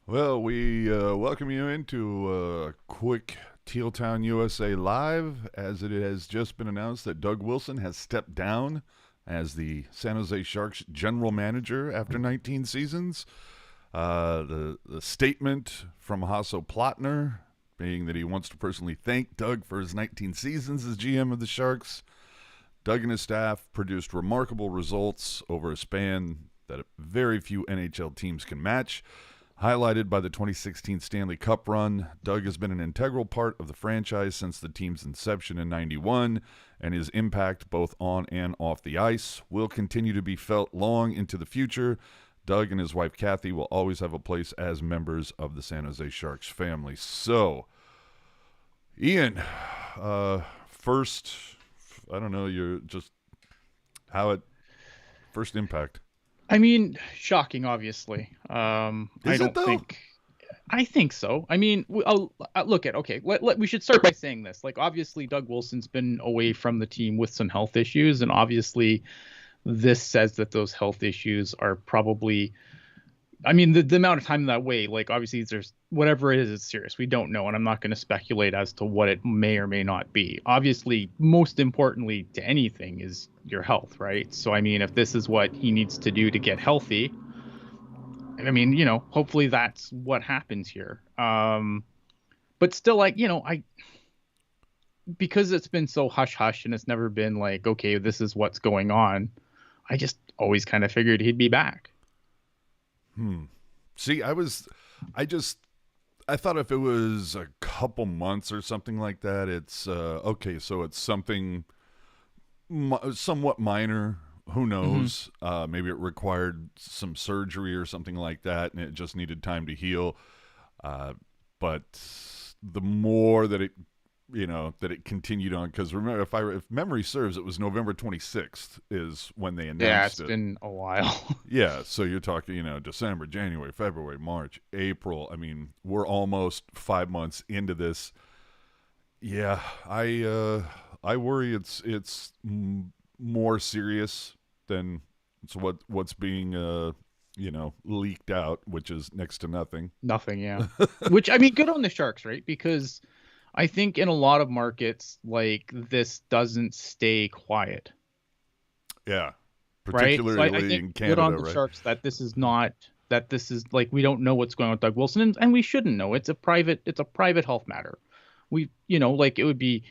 Well, we welcome you into a quick Teal Town USA live, as it has just been announced that Doug Wilson has stepped down as the San Jose Sharks general manager after 19 seasons. The statement from Hasso Plattner being that he wants to personally thank Doug for his 19 seasons as GM of the Sharks. Doug and his staff produced remarkable results over a span that very few NHL teams can match. Highlighted by the 2016 Stanley Cup run, Doug has been an integral part of the franchise since the team's inception in '91, and his impact both on and off the ice will continue to be felt long into the future. Doug and his wife Kathy will always have a place as members of the San Jose Sharks family. So, Ian, first, I don't know, you're just how it first impact. I mean, shocking, obviously. Is it though? I think so. I mean, I'll look at, okay, we should start by saying this. Like, obviously, Doug Wilson's been away from the team with some health issues, and obviously, this says that those health issues are probably, I mean, the amount of time that way, like, obviously, there's whatever it is, it's serious. We don't know, and I'm not going to speculate as to what it may or may not be. Obviously, most importantly to anything is your health, right? So, I mean, if this is what he needs to do to get healthy, I mean, hopefully that's what happens here. But still, like, because it's been so hush hush and it's never been like, okay, this is what's going on. I just always kind of figured he'd be back. See, I thought if it was a couple months or something like that, it's okay. So it's something somewhat minor. Who knows? Maybe it required some surgery or something like that, and it just needed time to heal. But the more that it continued on, because remember, if memory serves, it was November 26th is when they Yeah, announced it's it. been a while. Yeah, so you're talking, December, January, February, March, April. I mean, we're almost 5 months into this. Yeah, I worry it's more serious than what's being leaked out, which is next to nothing. Nothing, yeah. Which, I mean, good on the Sharks, right? Because I think in a lot of markets, like, this doesn't stay quiet, Yeah, right? So I particularly think in good Canada, on the right? Sharks that this is not that this is like, we don't know what's going on with Doug Wilson, and we shouldn't know. It's a private health matter. Like, it would be,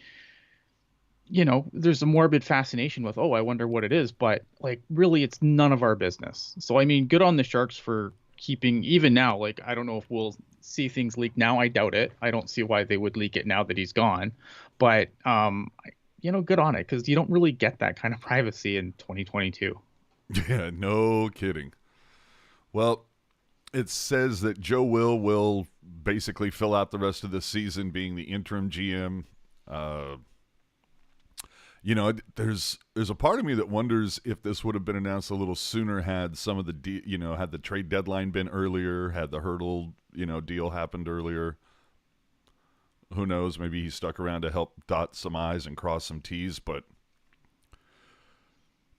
there's a morbid fascination with, oh, I wonder what it is, but, like, really, it's none of our business. So, I mean, good on the Sharks for keeping, even now, like, I don't know if we'll see things leak now. I doubt it. I don't see why they would leak it now that he's gone. But, good on it, because you don't really get that kind of privacy in 2022. Yeah, no kidding. Well, it says that Joe will basically fill out the rest of the season being the interim GM. There's a part of me that wonders if this would have been announced a little sooner had some of the had the trade deadline been earlier, had the Hurdle deal happened earlier. Who knows? Maybe he stuck around to help dot some I's and cross some T's. But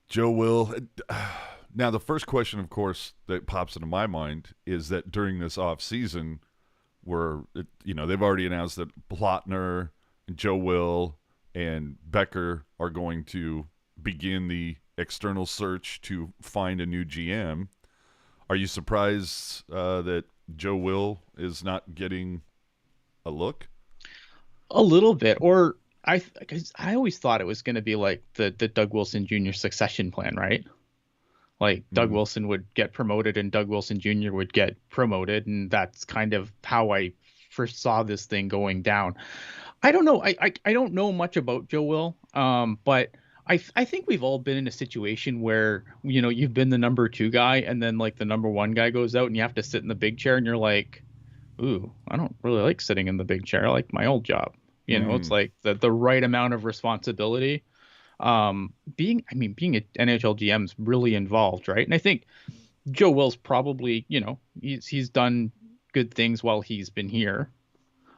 Joe will. Now, the first question, of course, that pops into my mind is that during this off season, they've already announced that Plattner, Joe Will, and Becker are going to begin the external search to find a new GM. Are you surprised that Joe Will is not getting a look? A little bit, or because I always thought it was going to be like the Doug Wilson Jr. succession plan, right? Like, Doug Mm. Wilson would get promoted and Doug Wilson Jr. would get promoted, and that's kind of how I first saw this thing going down. I don't know. I don't know much about Joe Will, but I think we've all been in a situation where, you've been the number two guy, and then, like, the number one guy goes out and you have to sit in the big chair, and you're like, ooh, I don't really like sitting in the big chair. I like my old job. It's Mm. like the right amount of responsibility. Being an NHL GM is really involved, right? And I think Joe Will's probably, he's done good things while he's been here.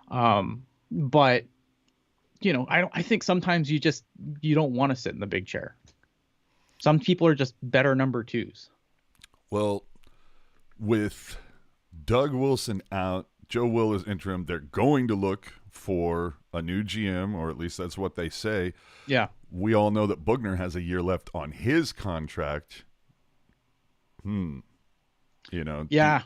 But I think sometimes you don't want to sit in the big chair. Some people are just better number twos. Well, with Doug Wilson out. Joe Will is interim. They're going to look for a new GM, or at least that's what they say. Yeah. We all know that Bugner has a year left on his contract. You know, Yeah.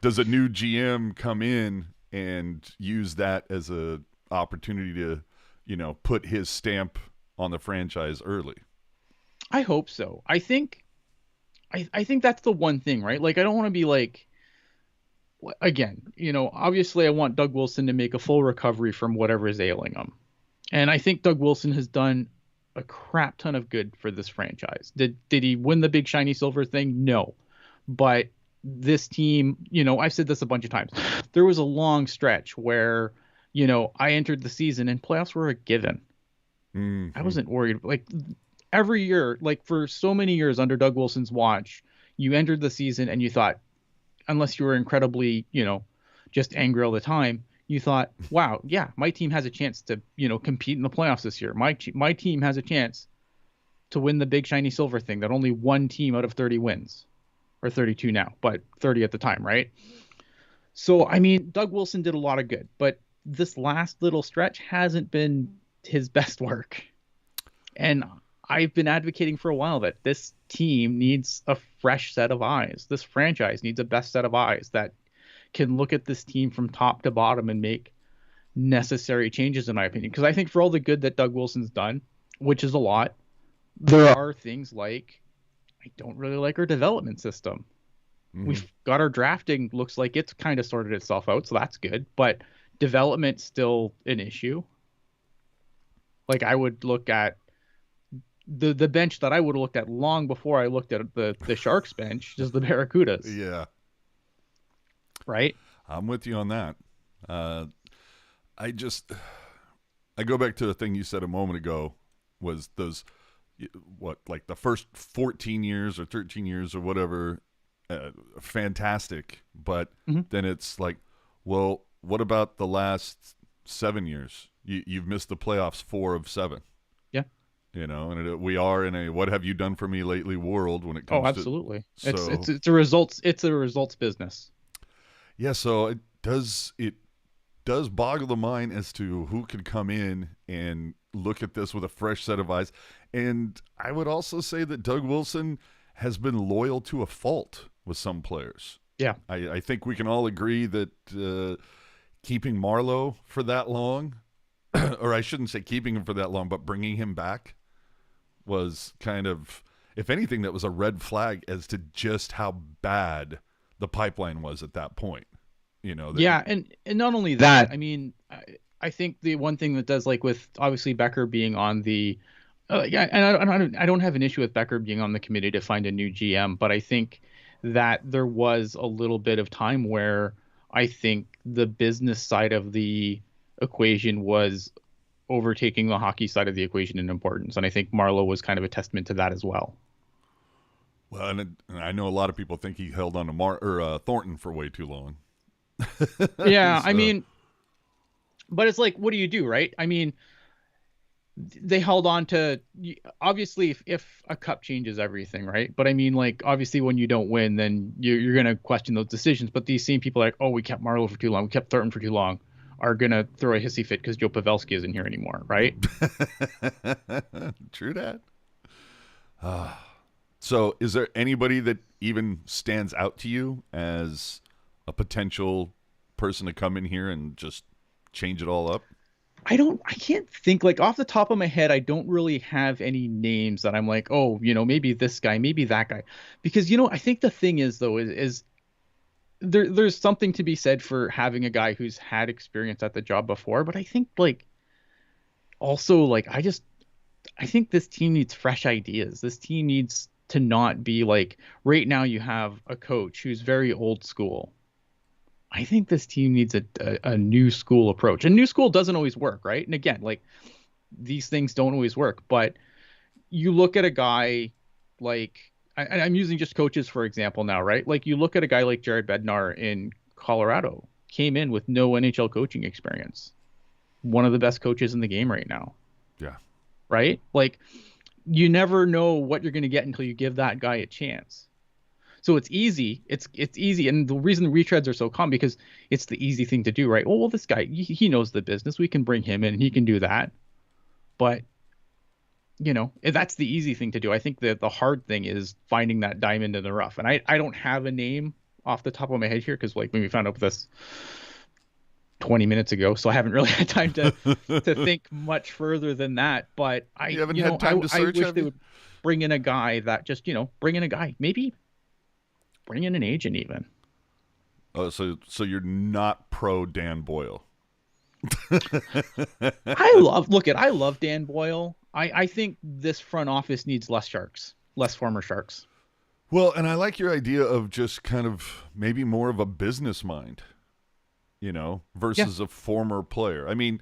does a new GM come in and use that as a opportunity to, put his stamp on the franchise early? I hope so. I think that's the one thing, right? Like, I don't want to be like, again, obviously I want Doug Wilson to make a full recovery from whatever is ailing him. And I think Doug Wilson has done a crap ton of good for this franchise. Did he win the big shiny silver thing? No. But this team, I've said this a bunch of times. There was a long stretch where, I entered the season and playoffs were a given. I wasn't worried. Like every year, like for so many years under Doug Wilson's watch, you entered the season and you thought, unless you were incredibly, just angry all the time, you thought, wow, yeah, my team has a chance to, compete in the playoffs this year. My team has a chance to win the big shiny silver thing that only one team out of 30 wins, or 32 now, but 30 at the time, right? So, I mean, Doug Wilson did a lot of good, but this last little stretch hasn't been his best work. And I've been advocating for a while that this team needs a fresh set of eyes. This franchise needs a best set of eyes that can look at this team from top to bottom and make necessary changes, in my opinion. Because I think for all the good that Doug Wilson's done, which is a lot, there are things like I don't really like our development system. We've got our drafting, looks like it's kind of sorted itself out, so that's good. But development's still an issue. Like I would look at the bench that I would have looked at long before I looked at the Sharks bench, just the Barracudas. Yeah. Right? I'm with you on that. I go back to the thing you said a moment ago was those, like the first 14 years or 13 years or whatever, fantastic. But then it's like, well, what about the last 7 years? You've missed the playoffs 4 of 7. Yeah. And we are in a "what have you done for me lately" world when it comes. Oh, absolutely. To, it's a results business. Yeah, so it does boggle the mind as to who could come in and look at this with a fresh set of eyes. And I would also say that Doug Wilson has been loyal to a fault with some players. Yeah. I think we can all agree that keeping Marleau for that long, or I shouldn't say keeping him for that long, but bringing him back was kind of, if anything, that was a red flag as to just how bad the pipeline was at that point. And not only that, I mean, I think the one thing that does, like with obviously Becker being on the, and I don't have an issue with Becker being on the committee to find a new GM, but I think that there was a little bit of time where I think the business side of the equation was overtaking the hockey side of the equation in importance, and I think Marleau was kind of a testament to that as well. Well, and I know a lot of people think he held on to Thornton for way too long. Yeah, I mean, but it's like, what do you do, right? I mean, they held on to, obviously if a cup changes everything, right? But I mean, like, obviously when you don't win, then you're going to question those decisions. But these same people are like, oh, we kept Marleau for too long, we kept Thornton for too long, are going to throw a hissy fit because Joe Pavelski isn't here anymore, right? True that. So is there anybody that even stands out to you as a potential person to come in here and just change it all up? I can't think, like off the top of my head, I don't really have any names that I'm like, oh, maybe this guy, maybe that guy. Because, I think the thing is, though, is there's something to be said for having a guy who's had experience at the job before. But I think, like, also, like, I think this team needs fresh ideas. This team needs to not be like, right now you have a coach who's very old school. I think this team needs a new school approach. And new school doesn't always work, right? And again, like, these things don't always work. But you look at a guy like, I'm using just coaches for example now, right? Like, you look at a guy like Jared Bednar in Colorado, came in with no NHL coaching experience. One of the best coaches in the game right now. Yeah. Right? Like, you never know what you're going to get until you give that guy a chance. So it's easy. It's easy, and the reason the retreads are so common because it's the easy thing to do, right? Oh well, this guy he knows the business. We can bring him in, and he can do that. But that's the easy thing to do. I think that the hard thing is finding that diamond in the rough. And I don't have a name off the top of my head here because like when we found out this 20 minutes ago, so I haven't really had time to think much further than that. But You haven't had time to I search, wish have they you? would bring in a guy that just bring in a guy, maybe bring in an agent even. Oh, so you're not pro Dan Boyle. I love Dan Boyle. I think this front office needs less sharks, less former sharks. Well, and I like your idea of just kind of maybe more of a business mind, Yeah, versus a former player. I mean,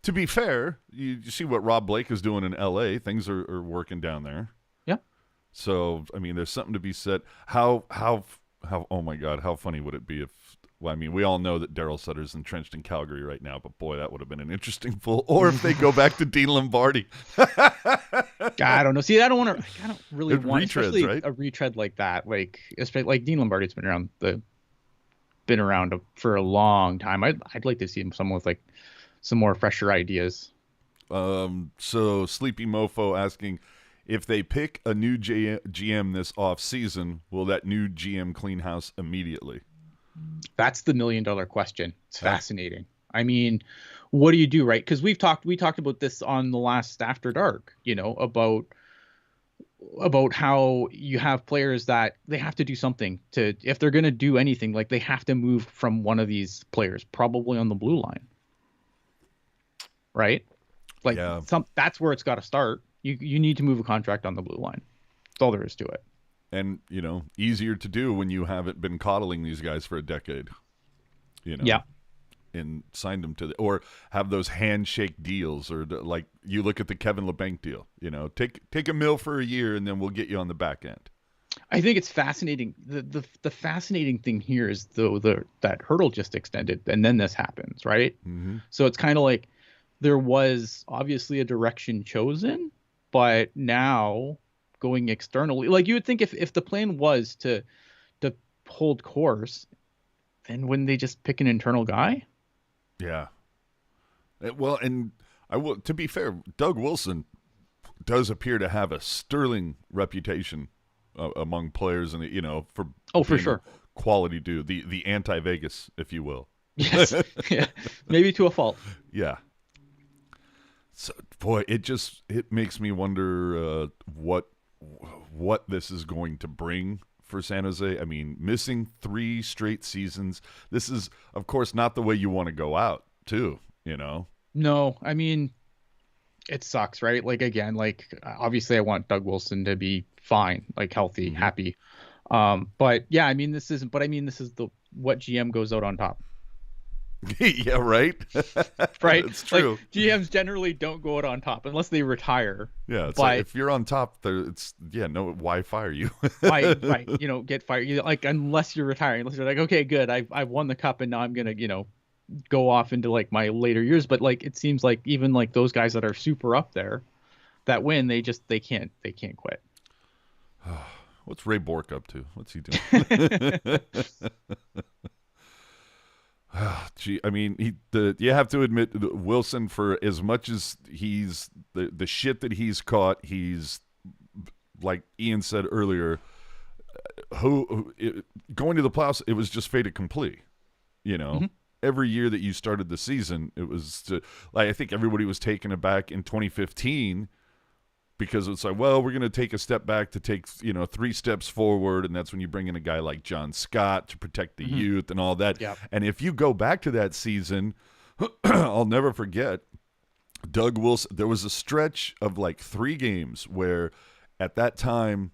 to be fair, you see what Rob Blake is doing in L.A. Things are working down there. yeah. So, I mean, there's something to be said. How? Oh my God, how funny would it be if? Well, I mean, we all know that Daryl Sutter's entrenched in Calgary right now, but boy, that would have been an interesting pull. Or if they go back to Dean Lombardi. I don't know. See, I don't really It want, retreads, especially right? a retread like that. Like, especially like Dean Lombardi's been around for a long time. I'd like to see someone with like some more fresher ideas. So Sleepy Mofo asking if they pick a new GM this off season, will that new GM clean house immediately? That's the $1 million question. It's Huh? fascinating. I mean, what do you do, right? Because we talked about this on the last After Dark, about how you have players that they have to do something to, if they're going to do anything, like they have to move from one of these players, probably on the blue line, right? Like Yeah. that's where it's got to start. You need to move a contract on the blue line. That's all there is to it. And, easier to do when you haven't been coddling these guys for a decade, Yeah. and signed them to or have those handshake deals, or like you look at the Kevin LeBanc deal, take $1 million for a year and then we'll get you on the back end. I think it's fascinating. The fascinating thing here is though that hurdle just extended and then this happens, right? Mm-hmm. So it's kind of like there was obviously a direction chosen, but now going externally, like you would think if the plan was to hold course, then wouldn't they just pick an internal guy? Yeah. Well, and I will. To be fair, Doug Wilson does appear to have a sterling reputation among players, and for Oh, for being a sure. quality dude, the anti Vegas, if you will. Yes. Yeah. Maybe to a fault. Yeah. So, boy, it makes me wonder what this is going to bring for San Jose. I mean, missing 3 straight seasons. This is, of course, not the way you want to go out, too. No, I mean, it sucks, right? Like again, like obviously I want Doug Wilson to be fine, like healthy, Mm-hmm. happy. But yeah, I mean this isn't but I mean this is the what GM goes out on top, Yeah, right. right? It's true. Like GMs generally don't go out on top unless they retire. Yeah, it's like But if you're on top, no. Why fire you? right, get fired. Like unless you're retiring, unless you're like, okay, good, I've won the cup and now I'm gonna, go off into like my later years. But like it seems like even like those guys that are super up there that win, they can't quit. What's Ray Bork up to? What's he doing? Gee, I mean, you have to admit Wilson, for as much as he's the shit that he's caught, he's like Ian said earlier, going to the playoffs, it was just fait accompli. Mm-hmm. Every year that you started the season, it was like I think everybody was taken aback in 2015 because it's like, well, we're going to take a step back to take 3 steps forward, and that's when you bring in a guy like John Scott to protect the Mm-hmm. youth and all that. Yeah. And if you go back to that season, I'll never forget Doug Wilson. There was a stretch of like 3 games where, at that time,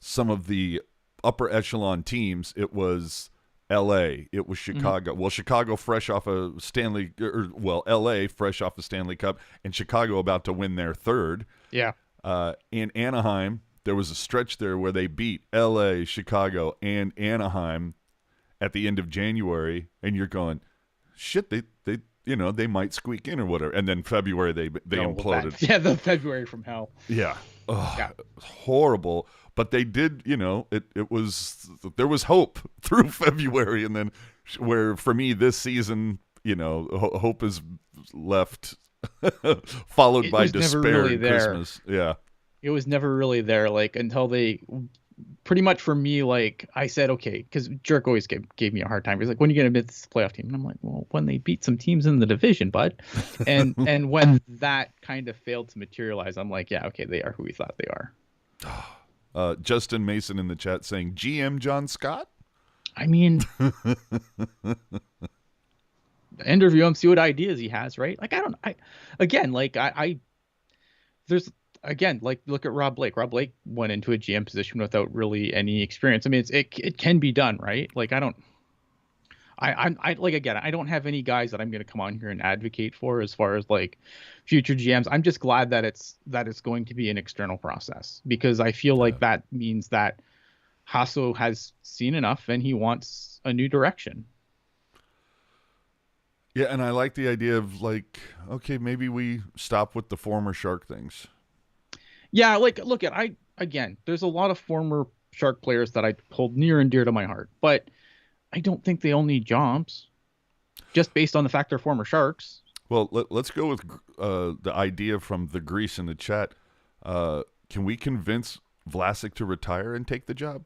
some of the upper echelon teams, it was L.A., it was Chicago. Mm-hmm. Well, Chicago fresh off a L.A. fresh off the Stanley Cup, and Chicago about to win their 3rd. Yeah. In Anaheim, there was a stretch there where they beat L.A., Chicago, and Anaheim at the end of January, and you're going, shit, they might squeak in or whatever. And then February they Well, imploded. the February from hell. Yeah. Oh, Yeah. horrible. But they did, it was, there was hope through February. And then where for me this season, hope is left followed It by was never despair really and there. Christmas. Yeah. It was never really there, like, until they pretty much for me, like I said, okay, because Jerk always gave me a hard time. He's like, when are you going to beat this playoff team? And I'm like, well, when they beat some teams in the division, bud. And when that kind of failed to materialize, I'm like, yeah, okay, they are who we thought they are. Justin Mason in the chat saying GM John Scott. I mean, interview him, see what ideas he has, right? Like, there's, again, like, look at Rob Blake. Rob Blake went into a GM position without really any experience. I mean, it can be done, right? Like, I don't have any guys that I'm going to come on here and advocate for as far as like future GMs. I'm just glad that it's going to be an external process, because I feel like that means that Hasso has seen enough and he wants a new direction. Yeah, and I like the idea of like, okay, maybe we stop with the former Shark things. Yeah, like, look at there's a lot of former Shark players that I hold near and dear to my heart, but I don't think they all need jobs just based on the fact they're former Sharks. Well, let's go with the idea from the Grease in the chat. Can we convince Vlasic to retire and take the job?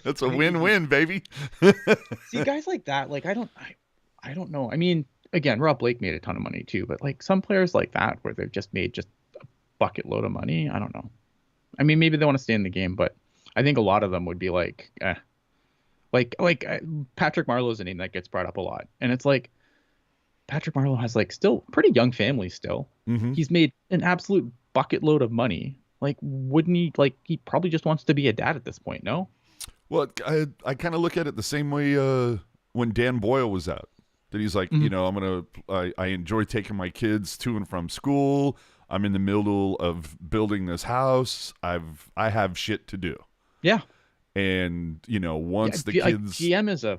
That's a win-win, baby. See, guys like that, like, I don't know. I mean, again, Rob Blake made a ton of money too, but like some players like that where they've just made just a bucket load of money, I don't know. I mean, maybe they want to stay in the game, but I think a lot of them would be like, Like Patrick Marleau's a name that gets brought up a lot, and it's like Patrick Marleau has like still pretty young family still. Mm-hmm. He's made an absolute bucket load of money. Like, wouldn't he, like, he probably just wants to be a dad at this point, no? Well, I kind of look at it the same way when Dan Boyle was out. That he's like, I enjoy taking my kids to and from school. I'm in the middle of building this house. I have shit to do. Yeah. And once the kids, GM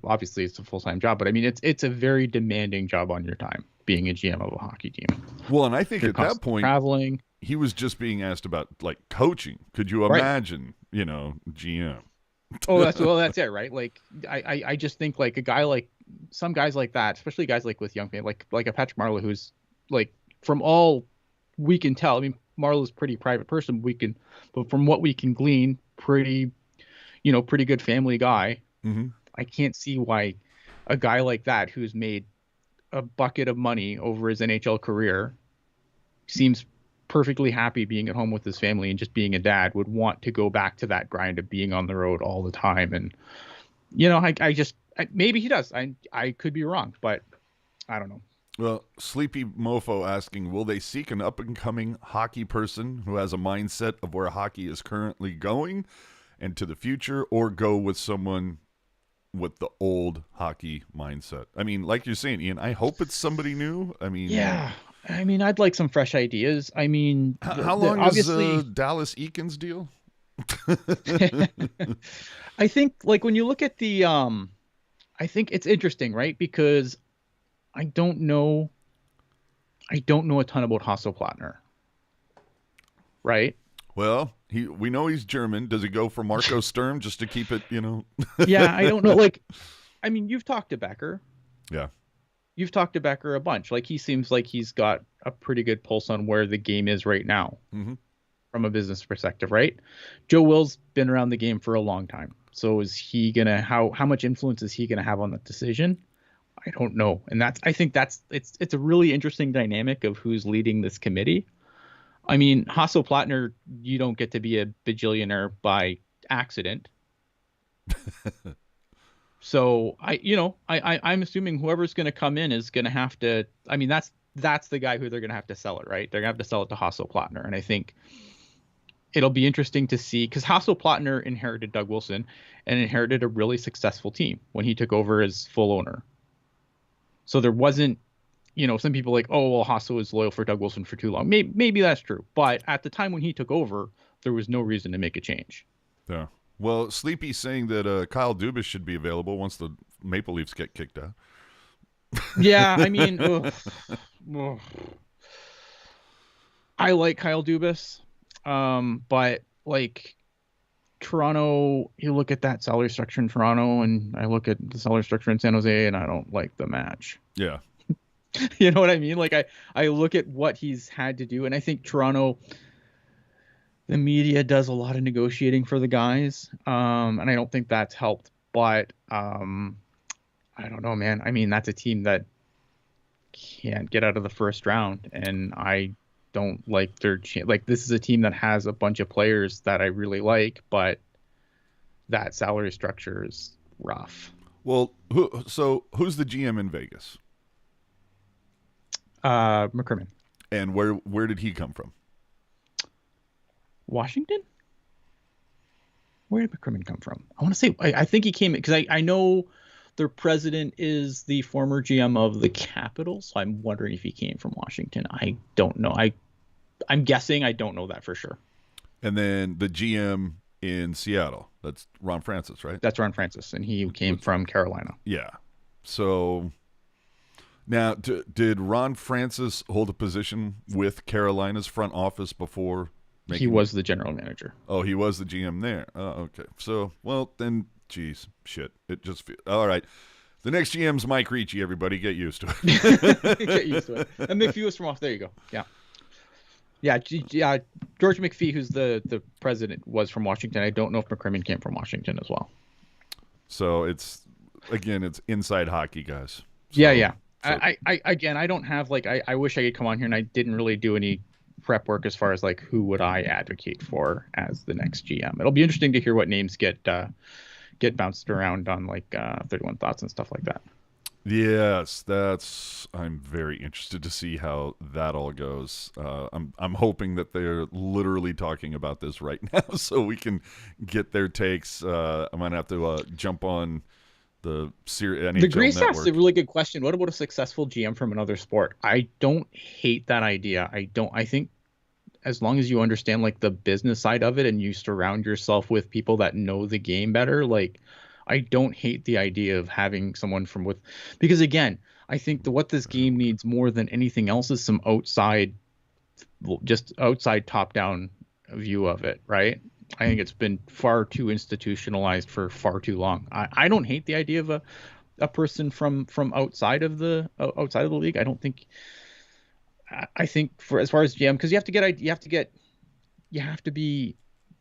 obviously it's a full-time job, but I mean it's a very demanding job on your time, being a GM of a hockey team. Well, and I think at that point traveling, he was just being asked about like coaching. Could you imagine, GM? that's it, right? Like I just think like a guy, like some guys like that, especially guys like with young family, like a Patrick Marleau, who's like, from all we can tell, I mean, Marleau's a pretty private person, but from what we can glean, pretty good family guy. Mm-hmm. I can't see why a guy like that, who's made a bucket of money over his NHL career, seems perfectly happy being at home with his family and just being a dad, would want to go back to that grind of being on the road all the time. And maybe he does. I could be wrong, but I don't know. Well, Sleepy Mofo asking, will they seek an up-and-coming hockey person who has a mindset of where hockey is currently going and to the future, or go with someone with the old hockey mindset? I mean, like you're saying, Ian, I hope it's somebody new. I mean, yeah. I mean, I'd like some fresh ideas. I mean, how long is Dallas Eakins deal? I think, like, when you look at the, I think it's interesting, right? Because I don't know a ton about Hasso Plattner, right? Well, we know he's German. Does he go for Marco Sturm just to keep it, Yeah, I don't know. Like, I mean, you've talked to Becker. Yeah. You've talked to Becker a bunch. Like, he seems like he's got a pretty good pulse on where the game is right now, mm-hmm. from a business perspective, right? Joe Will's been around the game for a long time. So is he gonna, how much influence is he gonna have on that decision? I don't know. And I think it's a really interesting dynamic of who's leading this committee. I mean, Hasso Plattner, you don't get to be a bajillionaire by accident. So I'm assuming whoever's going to come in is going to have to, I mean, that's the guy who they're going to have to sell it, right? They're going to have to sell it to Hasso Plattner. And I think it'll be interesting to see, because Hasso Plattner inherited Doug Wilson and inherited a really successful team when he took over as full owner. So there wasn't, some people like, oh, well, Hasso was loyal for Doug Wilson for too long. Maybe that's true. But at the time when he took over, there was no reason to make a change. Yeah. Well, Sleepy's saying that Kyle Dubas should be available once the Maple Leafs get kicked out. Yeah, I mean, ugh, ugh. I like Kyle Dubas, but like Toronto, you look at that salary structure in Toronto, and I look at the salary structure in San Jose, and I don't like the match. Yeah. You know what I mean? Like I look at what he's had to do, and I think Toronto, the media does a lot of negotiating for the guys, and I don't think that's helped. But I don't know, man. I mean, that's a team that can't get out of the first round, and I don't like their like. This is a team that has a bunch of players that I really like, but that salary structure is rough. Well, who's the GM in Vegas? McCrimmon. And where did he come from? Washington? Where did McCrimmon come from? I want to say I think he came because I know their president is the former GM of the Capitals, so I'm wondering if he came from Washington. I don't know. I'm guessing. I don't know that for sure. And then the GM in Seattle, that's Ron Francis, right? That's Ron Francis, and he came from Carolina. Yeah. So now, did Ron Francis hold a position with Carolina's front office before? He was the general manager. Oh, he was the GM there. Oh, okay. So, well, then, geez, shit. It just all right. The next GM's Mike Ricci. Everybody, get used to it. Get used to it. And McPhee was from off. There you go. Yeah. Yeah, George McPhee, who's the president, was from Washington. I don't know if McCrimmon came from Washington as well. So it's inside hockey, guys. So, yeah. So. I don't have I wish I could come on here, and I didn't really do any prep work as far as like who would I advocate for as the next GM. It'll be interesting to hear what names get bounced around on 31 Thoughts and stuff like that. Yes, I'm very interested to see how that all goes. I'm hoping that they're literally talking about this right now so we can get their takes. I'm gonna have to jump on the NHL The Grace Network. asked a really good question. What about a successful GM from another sport? I don't hate that idea. I think as long as you understand like the business side of it and you surround yourself with people that know the game better, like I don't hate the idea of having someone because again, I think what this game needs more than anything else is some outside top-down view of it, right? I think it's been far too institutionalized for far too long. I don't hate the idea of a person from outside of the league. I don't think. I think for as far as GM, because you have to be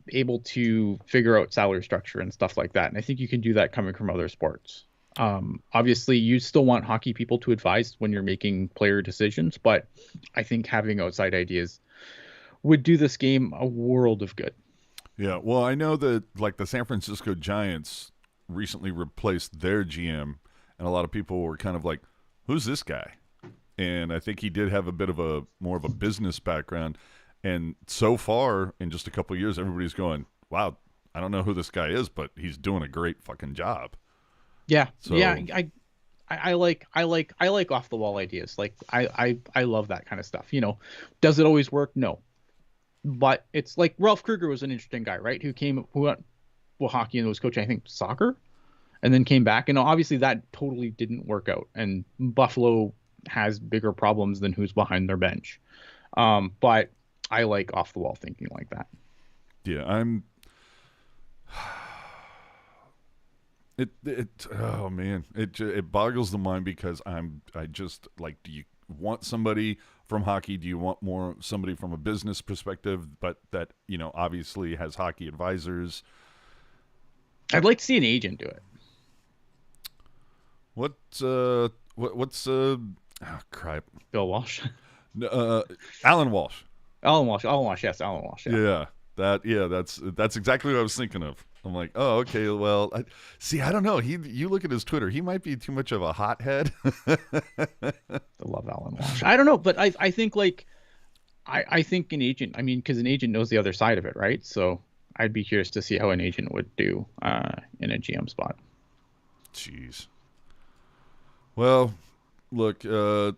able to figure out salary structure and stuff like that, and I think you can do that coming from other sports. Obviously, you still want hockey people to advise when you're making player decisions, but I think having outside ideas would do this game a world of good. Yeah, well, I know that like the San Francisco Giants recently replaced their GM, and a lot of people were kind of like, "Who's this guy?" And I think he did have a bit of more of a business background. And so far, in just a couple of years, everybody's going, "Wow, I don't know who this guy is, but he's doing a great fucking job." Yeah, so, yeah, I like off the wall ideas. Like I love that kind of stuff. You know, does it always work? No. But it's like Ralph Kruger was an interesting guy, right? Who went hockey and was coaching, I think, soccer, and then came back. And obviously that totally didn't work out. And Buffalo has bigger problems than who's behind their bench. But I like off the wall thinking like that. Yeah, oh man, it boggles the mind because I just like, do you want somebody from hockey? Do you want somebody from a business perspective, but that, you know, obviously has hockey advisors? I'd like to see an agent do it. What's crap. Bill Walsh. Alan Walsh. Alan Walsh. Yes, Alan Walsh. Yeah. That's exactly what I was thinking of. I'm like, oh, okay, well, I don't know. You look at his Twitter, he might be too much of a hothead. I love Alan Walsh. I don't know, but I think I think an agent, because an agent knows the other side of it, right? So I'd be curious to see how an agent would do in a GM spot. Jeez. Well, look, the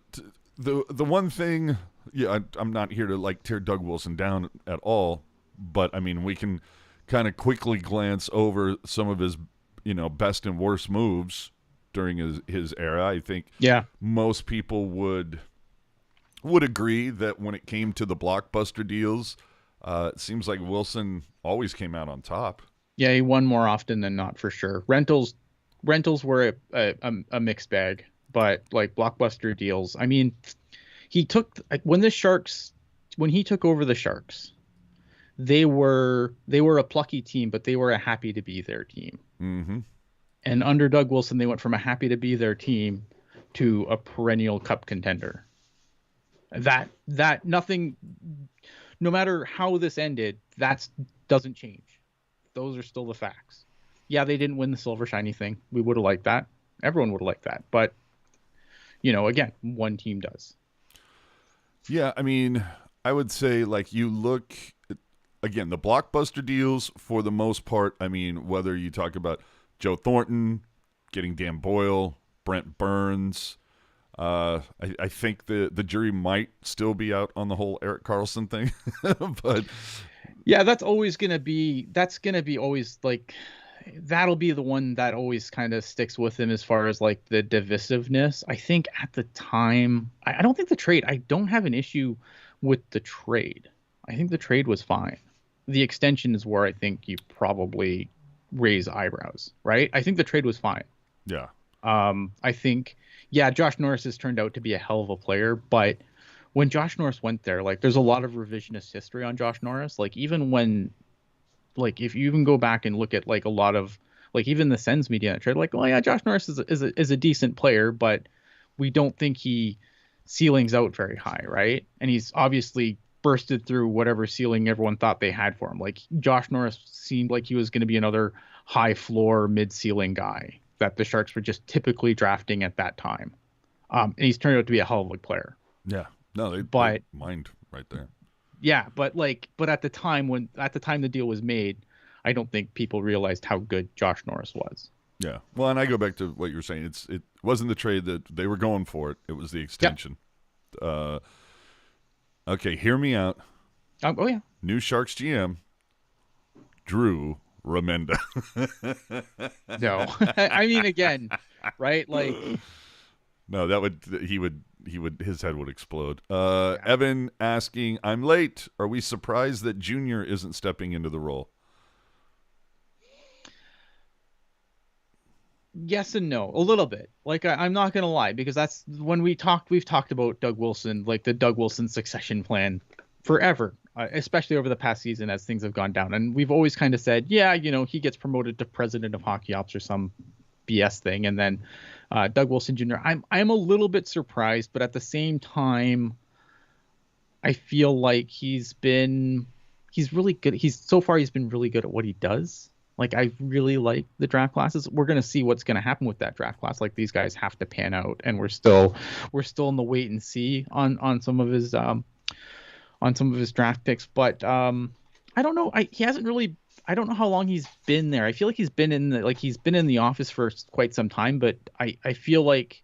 one thing, yeah, I'm not here to like tear Doug Wilson down at all, but I mean, we can kind of quickly glance over some of his, best and worst moves during his era. I think Yeah. most people would agree that when it came to the blockbuster deals, it seems like Wilson always came out on top. Yeah, he won more often than not for sure. Rentals were a mixed bag, but like blockbuster deals. I mean, he took when he took over the Sharks, they were a plucky team, but they were a happy to be there team. Mm-hmm. And under Doug Wilson, they went from a happy to be there team to a perennial cup contender. That nothing, no matter how this ended, that doesn't change. Those are still the facts. Yeah, they didn't win the silver shiny thing. We would have liked that. Everyone would have liked that. But, again, one team does. Yeah, I mean, I would say, like, you look, again, the blockbuster deals for the most part, I mean, whether you talk about Joe Thornton, getting Dan Boyle, Brent Burns, I think the jury might still be out on the whole Erik Karlsson thing. But yeah, that's going to be always like, that'll be the one that always kind of sticks with him as far as like the divisiveness. I think at the time, I don't think I don't have an issue with the trade. I think the trade was fine. The extension is where I think you probably raise eyebrows, right? I think the trade was fine. yeah. I think, yeah, Josh Norris has turned out to be a hell of a player, but when Josh Norris went there, like there's a lot of revisionist history on Josh Norris. Like even when, like if you even go back and look at like a lot of, like even the Sens media that trade, like, well, yeah, Josh Norris is a decent player, but we don't think he ceilings out very high, right? And he's obviously bursted through whatever ceiling everyone thought they had for him. Like Josh Norris seemed like he was going to be another high floor, mid ceiling guy that the Sharks were just typically drafting at that time. And he's turned out to be a hell of a player. Yeah. No, they mind right there. Yeah, but at the time the deal was made, I don't think people realized how good Josh Norris was. Yeah. Well, and I go back to what you were saying. It wasn't the trade that they were going for it. It was the extension. Yep. Okay, hear me out. Oh yeah. New Sharks GM, Drew Remenda. No, I mean again, right? Like, no, his head would explode. Evan asking, I'm late. Are we surprised that Junior isn't stepping into the role? Yes and no, a little bit. Like I'm not gonna lie, because that's when we've talked about Doug Wilson, like the Doug Wilson succession plan forever, especially over the past season as things have gone down. And we've always kind of said, yeah, he gets promoted to president of hockey ops or some BS thing. And then Doug Wilson Jr., I'm a little bit surprised, but at the same time, I feel like he's really good. So far he's been really good at what he does. Like, I really like the draft classes. We're going to see what's going to happen with that draft class. Like, these guys have to pan out, and we're still in the wait and see on some of his draft picks. But I don't know. He hasn't really. I don't know how long he's been there. I feel like he's been in the office for quite some time. But I feel like,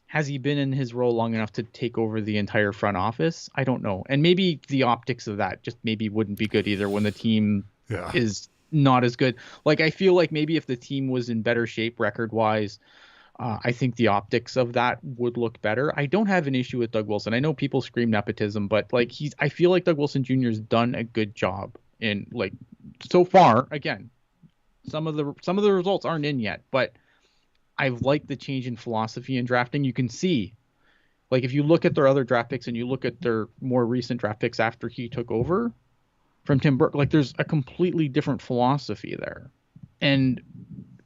has he been in his role long enough to take over the entire front office? I don't know. And maybe the optics of that just maybe wouldn't be good either when the team is not as good. Like, I feel like maybe if the team was in better shape record wise, I think the optics of that would look better. I don't have an issue with Doug Wilson. I know people scream nepotism, but like I feel like Doug Wilson Jr. has done a good job in, like, so far. Again, some of the results aren't in yet, but I've liked the change in philosophy in drafting. You can see, like, if you look at their other draft picks and you look at their more recent draft picks after he took over from Tim Burke, like, there's a completely different philosophy there. And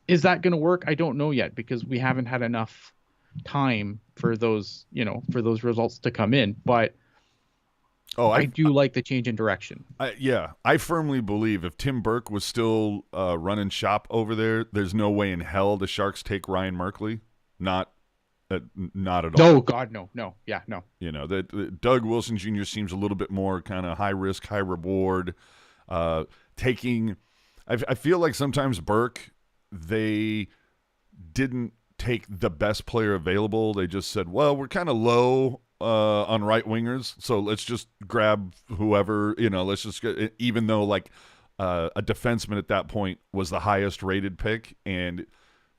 is that going to work? I don't know yet, because we haven't had enough time for those results to come in. But I do like the change in direction. I firmly believe if Tim Burke was still running shop over there, there's no way in hell the Sharks take Ryan Merkley. Not at all. No, God, no. Yeah, no. That Doug Wilson Jr. seems a little bit more kind of high risk, high reward. Taking, I feel like sometimes Burke, they didn't take the best player available. They just said, well, we're kind of low on right wingers, so let's just grab whoever. Let's just get, even though, like, a defenseman at that point was the highest rated pick, and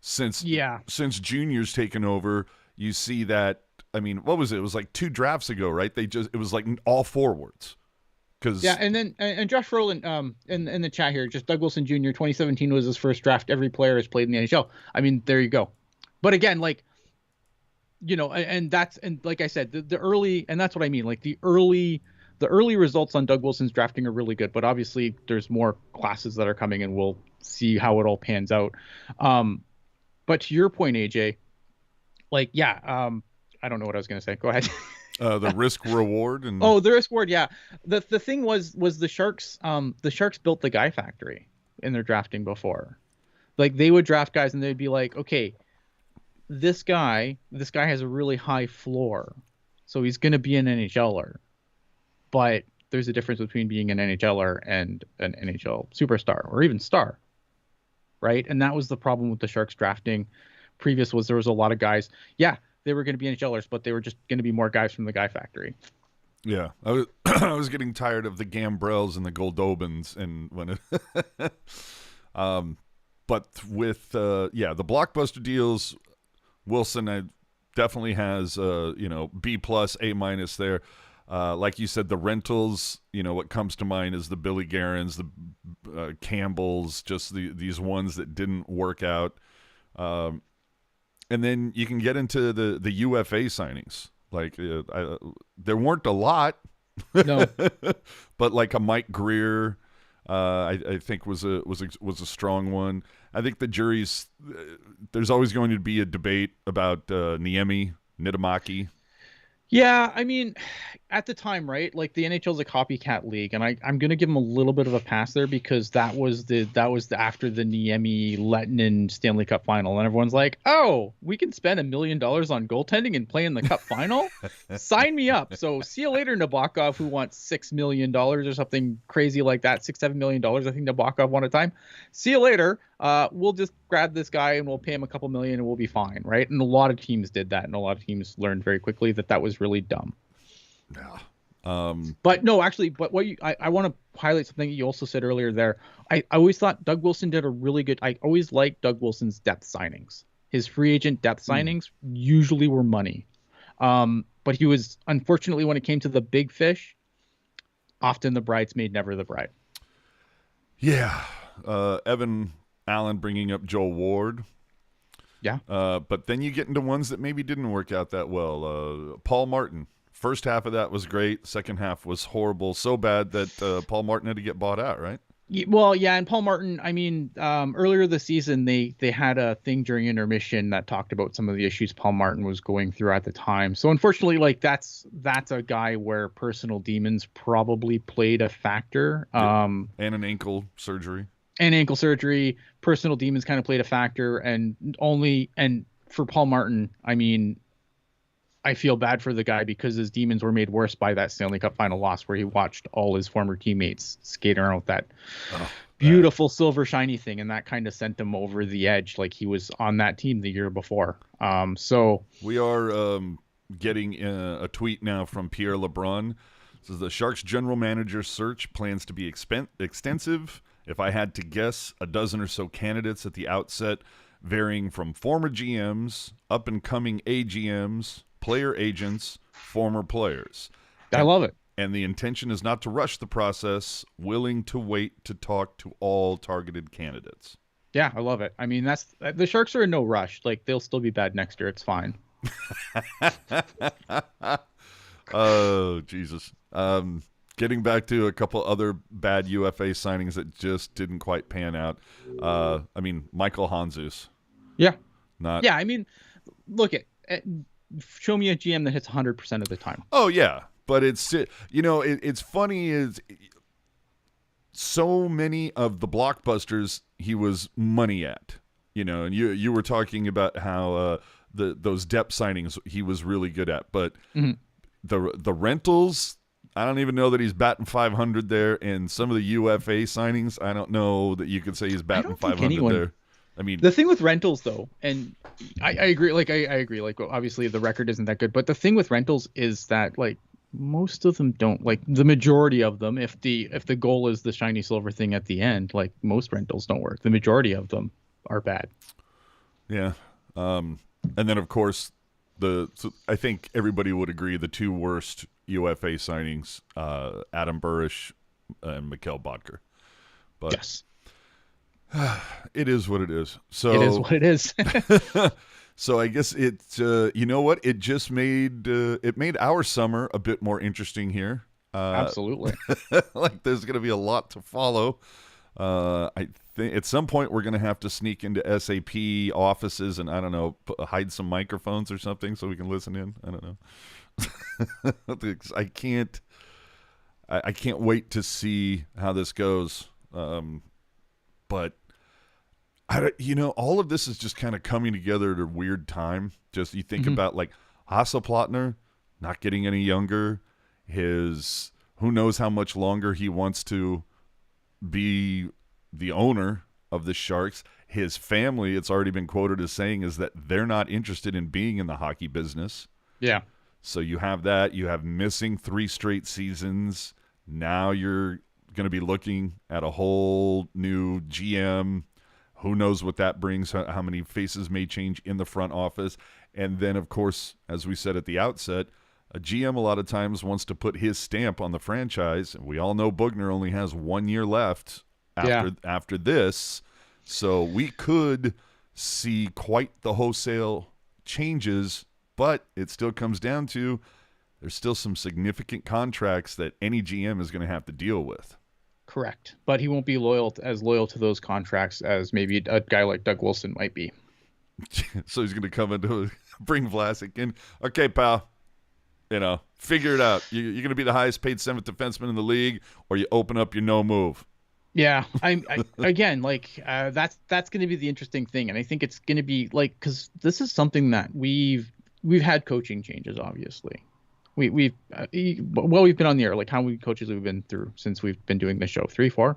since Junior's taken over, you see that. I mean, what was it? It was like 2 drafts ago, right? It was like all forwards. And then Josh Rowland in the chat here, just Doug Wilson Jr. 2017 was his first draft. Every player has played in the NHL. I mean, there you go. But again, like, you know, and like I said, the early, and that's what I mean. Like the early results on Doug Wilson's drafting are really good, but obviously there's more classes that are coming, and we'll see how it all pans out. But to your point, AJ, like, I don't know what I was going to say. Go ahead. The risk reward and the risk reward. Yeah. The thing was the Sharks built the guy factory in their drafting before. Like they would draft guys and they'd be like, okay, this guy has a really high floor, so he's going to be an NHLer. But there's a difference between being an NHLer and an NHL superstar or even star. Right. And that was the problem with the Sharks drafting. Previous was there was a lot of guys. Yeah. They were going to be NHLers, but they were just going to be more guys from the guy factory. Yeah, I was getting tired of the Gambrels and the Goldobins, and when it, but with the blockbuster deals, Wilson definitely has B plus, A minus there. Like you said, the rentals, what comes to mind is the Billy Guerins, the Campbells, just these ones that didn't work out. And then you can get into the UFA signings. Like there weren't a lot, no, but like a Mike Greer, I think was a strong one. I think the jury's there's always going to be a debate about Niemi Niittymaki. Yeah, I mean, at the time, right? Like the NHL is a copycat league, and I'm going to give him a little bit of a pass there because that was after the Niemi Lehtinen Stanley Cup final, and everyone's like, "Oh, we can spend $1 million on goaltending and play in the Cup final? Sign me up!" So see you later, Nabokov, who wants $6 million or something crazy like that, $6-7 million. I think Nabokov won a time. See you later. We'll just grab this guy and we'll pay him a couple million and we'll be fine, right? And a lot of teams did that, and a lot of teams learned very quickly that was really dumb. Yeah. But no, actually, I want to highlight something you also said earlier there. I always thought Doug Wilson did a really good. I always liked Doug Wilson's depth signings. His free agent depth signings usually were money. But he was, unfortunately, when it came to the big fish, often the bridesmaid, never the bride. Yeah. Evan Allen bringing up Joe Ward. Yeah. But then you get into ones that maybe didn't work out that well. Paul Martin. First half of that was great. Second half was horrible. So bad that Paul Martin had to get bought out, right? Well, yeah, and Paul Martin, I mean, earlier this season, they had a thing during intermission that talked about some of the issues Paul Martin was going through at the time. So unfortunately, like that's a guy where personal demons probably played a factor. And an ankle surgery. Personal demons kind of played a factor, and for Paul Martin, I mean, I feel bad for the guy because his demons were made worse by that Stanley Cup final loss where he watched all his former teammates skate around with that beautiful silver shiny thing, and that kind of sent him over the edge. Like he was on that team the year before. So we are getting a tweet now from Pierre LeBrun. It says the Sharks general manager search plans to be extensive. If I had to guess, a dozen or so candidates at the outset, varying from former GMs, up-and-coming AGMs, player agents, former players. I love it. And the intention is not to rush the process, willing to wait to talk to all targeted candidates. Yeah, I love it. I mean, the Sharks are in no rush. Like, they'll still be bad next year. It's fine. Oh, Jesus. Getting back to a couple other bad UFA signings that just didn't quite pan out. I mean, Michael Hanzus. Yeah. Yeah, I mean, look show me a GM that hits 100% of the time. Oh, yeah. But it's funny is so many of the blockbusters he was money at, and you were talking about how those depth signings he was really good at. But the rentals, I don't even know that he's batting 500 there. And some of the UFA signings, I don't know that you could say he's batting 500 there. I mean, the thing with rentals, though, and I agree. Like I agree. Like obviously the record isn't that good, but the thing with rentals is that like Most of them don't. Like the majority of them, if the goal is the shiny silver thing at the end, like most rentals don't work. The majority of them are bad. Yeah. And then, of course, I think everybody would agree the two worst UFA signings, Adam Burrish and Mikkel Bodker. But Yes, it is what it is. it is So, what it is. so I guess you know what? It just made our summer a bit more interesting here. Absolutely. Like there's going to be a lot to follow. I think at some point we're going to have to sneak into SAP offices and I don't know, hide some microphones or something so we can listen in. I don't know. I can't. I can't wait to see how this goes. But all of this is just kind of coming together at a weird time. Just you think about like Hasselplattner not getting any younger. Who knows how much longer he wants to be the owner of the Sharks. His family, it's already been quoted as saying, is that they're not interested in being in the hockey business. Yeah. So you have that. You have missing 3 straight seasons. Now you're going to be looking at a whole new GM. Who knows what that brings, how many faces may change in the front office. And then, of course, as we said at the outset, a GM a lot of times wants to put his stamp on the franchise. And we all know Bugner only has 1 year left after this. So we could see quite the wholesale changes, but it still comes down to there's still some significant contracts that any GM is going to have to deal with. Correct. But he won't be as loyal to those contracts as maybe a guy like Doug Wilson might be. So he's going to come into bring Vlasic in. Okay, pal. Figure it out. You're going to be the highest paid 7th defenseman in the league, or you open up your no move. Yeah, I again, like that's going to be the interesting thing, and I think it's going to be like because this is something that we've had coaching changes. Obviously, we've been on the air. Like how many coaches we've been through since we've been doing this show? 3, 4.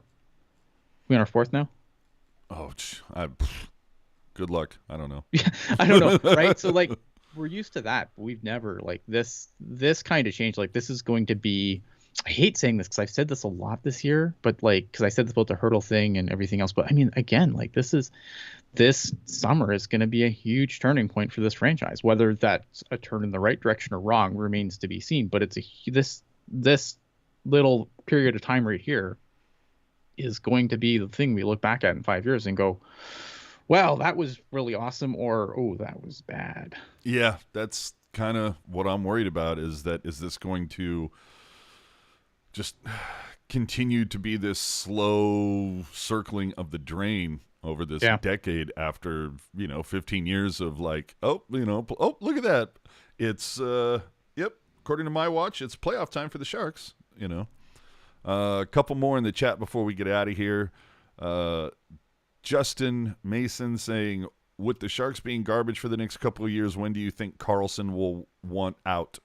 We on our 4th now. Oh, good luck. I don't know. Yeah, I don't know, right? So like we're used to that, but we've never like this kind of change. Like this is going to be. I hate saying this because I've said this a lot this year, but like because I said this about the hurdle thing and everything else. But I mean, again, like this summer is going to be a huge turning point for this franchise. Whether that's a turn in the right direction or wrong remains to be seen. But it's this little period of time right here is going to be the thing we look back at in 5 years and go, well, that was really awesome, or oh, that was bad. Yeah, that's kind of what I'm worried about. Is this going to just continue to be this slow circling of the drain over this decade after 15 years of like look at that, it's according to my watch it's playoff time for the Sharks. A couple more in the chat before we get out of here. Justin Mason saying, with the Sharks being garbage for the next couple of years, when do you think Karlsson will want out?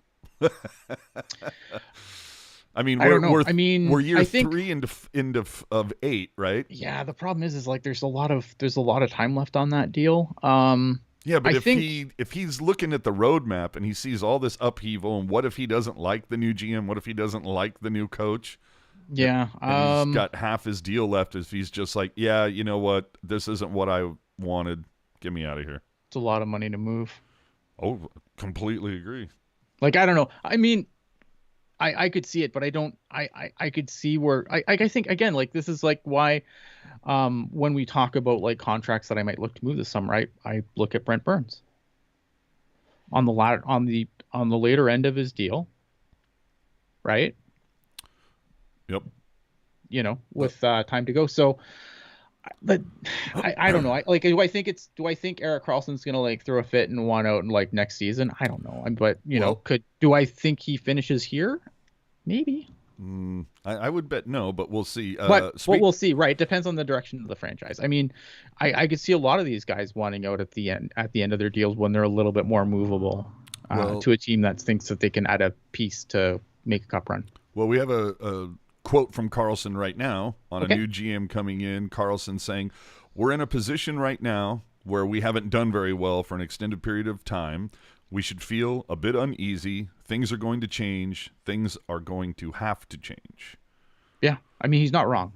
I mean, I don't know. we're year 3 into of 8, right? Yeah, the problem is like there's a lot of time left on that deal. Yeah, but if he's looking at the roadmap and he sees all this upheaval, and what if he doesn't like the new GM? What if he doesn't like the new coach? Yeah, and he's got half his deal left. If he's just like, yeah, you know what, this isn't what I wanted. Get me out of here. It's a lot of money to move. Oh, completely agree. Like I don't know. I mean. I could see it, but I don't. I could see where I think again, like this is like why when we talk about like contracts that I might look to move this summer, I look at Brent Burns on the later end of his deal, right? Yep. With time to go. So, but I don't know. Do I think Erik Karlsson's gonna like throw a fit and want out in like next season? I don't know. But do I think he finishes here? Maybe. I would bet no, but we'll see. But we'll see. Right, depends on the direction of the franchise. I mean, I could see a lot of these guys wanting out at the end of their deals when they're a little bit more movable to a team that thinks that they can add a piece to make a cup run. Well, we have a quote from Karlsson right now on a new GM coming in. Karlsson saying, "We're in a position right now where we haven't done very well for an extended period of time. we should feel a bit uneasy. Things are going to change. Things are going to have to change. Yeah, I mean, he's not wrong.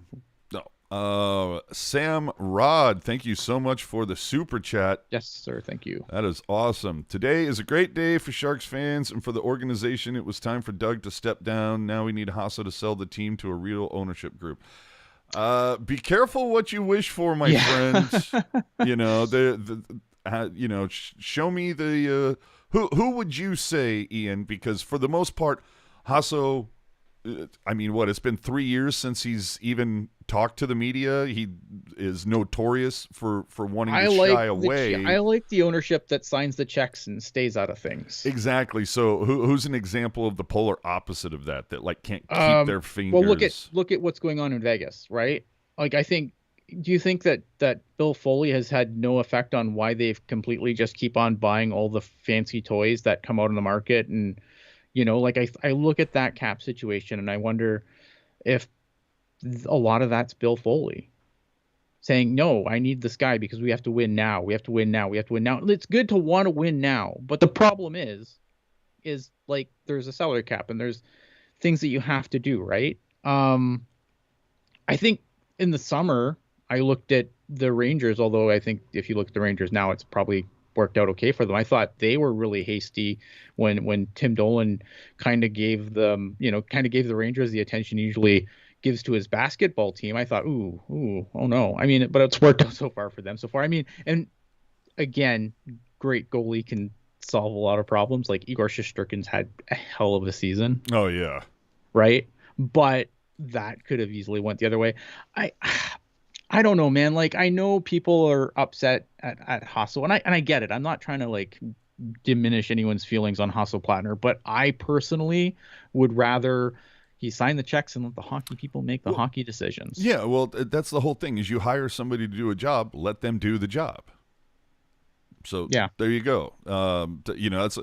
No. Sam Rod, thank you so much for the super chat. Yes, sir. Thank you. That is awesome. Today is a great day for Sharks fans and for the organization. It was time for Doug to step down. Now we need Hasso to sell the team to a real ownership group. Be careful what you wish for, my friend. You know, show me the who would you say, Ian? Because for the most part, Hasso. I mean, it's been 3 years since he's even talked to the media. He is notorious for wanting to shy away. I like the ownership that signs the checks and stays out of things. Exactly. So who's an example of the polar opposite of that like can't keep their fingers? Well, look at what's going on in Vegas, right? Like, do you think that Bill Foley has had no effect on why they've completely just keep on buying all the fancy toys that come out on the market? And like I look at that cap situation and I wonder if a lot of that's Bill Foley saying, no, I need this guy because we have to win now. We have to win now. We have to win now. It's good to want to win now. But the problem is like there's a salary cap and there's things that you have to do, right? I think in the summer I looked at the Rangers, although I think if you look at the Rangers now, it's probably worked out okay for them. I thought they were really hasty when Tim Dolan kind of gave the Rangers the attention he usually gives to his basketball team. I thought, oh no. I mean, but it's worked out so far for them so far. I mean, and again, great goalie can solve a lot of problems. Like Igor Shesterkin's had a hell of a season. Oh yeah. Right. But that could have easily went the other way. I don't know, man. Like, I know people are upset at Hasso, and I get it. I'm not trying to like diminish anyone's feelings on Hasso-Plattner, but I personally would rather he sign the checks and let the hockey people make the hockey decisions. Yeah, well, that's the whole thing. Is you hire somebody to do a job, let them do the job. So yeah, there you go. That's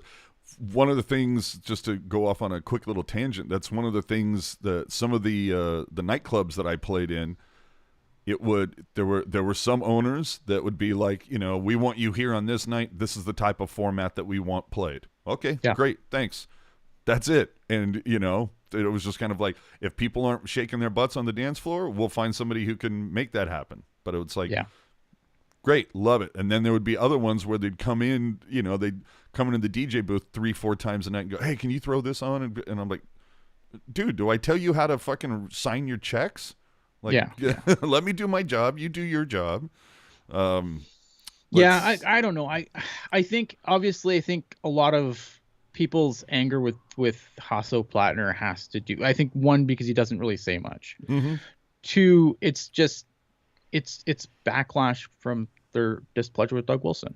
one of the things. Just to go off on a quick little tangent. That's one of the things that some of the nightclubs that I played in. There were some owners that would be like, we want you here on this night. This is the type of format that we want played. Okay, yeah. Great, thanks. That's it. And it was just kind of like, if people aren't shaking their butts on the dance floor, we'll find somebody who can make that happen. But it was like, yeah, great, love it. And then there would be other ones where they'd come in, they'd come into the DJ booth 3-4 times a night and go, hey, can you throw this on? And I'm like, dude, do I tell you how to fucking sign your checks? Like, yeah. Let me do my job. You do your job. I don't know. I think a lot of people's anger with Hasso-Plattner has to do. I think one, because he doesn't really say much. Mm-hmm. Two, it's backlash from their displeasure with Doug Wilson.